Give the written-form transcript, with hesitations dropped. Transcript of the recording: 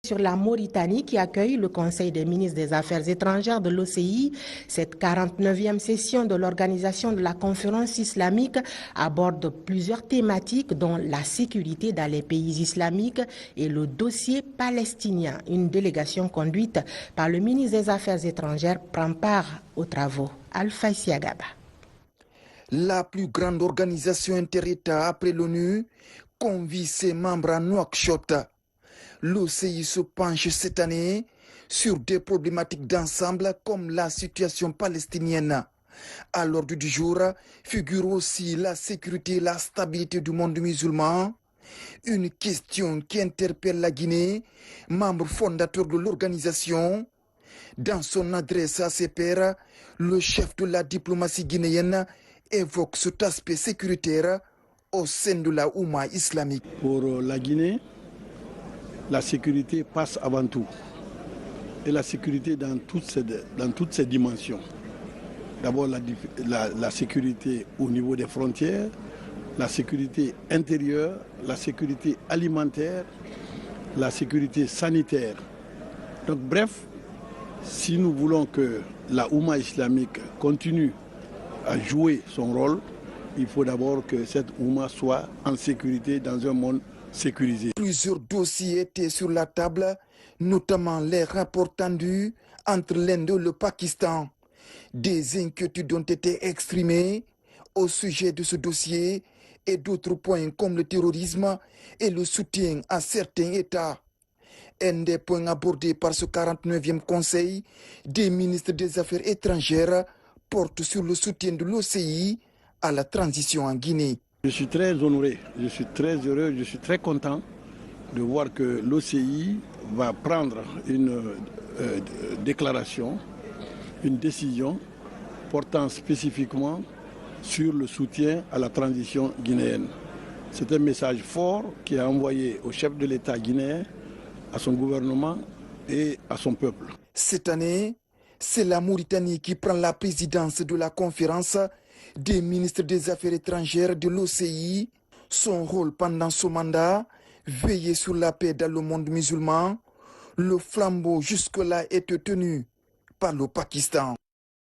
Sur la Mauritanie qui accueille le Conseil des ministres des Affaires étrangères de l'OCI, cette 49e session de l'organisation de la conférence islamique aborde plusieurs thématiques dont la sécurité dans les pays islamiques et le dossier palestinien. Une délégation conduite par le ministre des Affaires étrangères prend part aux travaux. Alpha Siagaba. La plus grande organisation inter-État après l'ONU convie ses membres à Nouakchott. L'OCI se penche cette année sur des problématiques d'ensemble comme la situation palestinienne. À l'ordre du jour figure aussi la sécurité et la stabilité du monde musulman. Une question qui interpelle la Guinée, membre fondateur de l'organisation. Dans son adresse à ses pairs, le chef de la diplomatie guinéenne évoque cet aspect sécuritaire au sein de la Oumma islamique. Pour la Guinée, la sécurité passe avant tout. Et la sécurité dans toutes ses dimensions. D'abord la sécurité au niveau des frontières, la sécurité intérieure, la sécurité alimentaire, la sécurité sanitaire. Donc bref, si nous voulons que la Oumma islamique continue à jouer son rôle, il faut d'abord que cette Oumma soit en sécurité dans un monde sécurisé. Plusieurs dossiers étaient sur la table, notamment les rapports tendus entre l'Inde et le Pakistan. Des inquiétudes ont été exprimées au sujet de ce dossier et d'autres points comme le terrorisme et le soutien à certains États. Un des points abordés par ce 49e Conseil des ministres des Affaires étrangères porte sur le soutien de l'OCI à la transition en Guinée. Je suis très honoré, je suis très heureux, je suis très content de voir que l'OCI va prendre une déclaration, une décision portant spécifiquement sur le soutien à la transition guinéenne. C'est un message fort qui est envoyé au chef de l'État guinéen, à son gouvernement et à son peuple. Cette année, c'est la Mauritanie qui prend la présidence de la conférence des ministres des Affaires étrangères de l'OCI. Son rôle pendant ce mandat, veiller sur la paix dans le monde musulman. Le flambeau jusque-là était tenu par le Pakistan.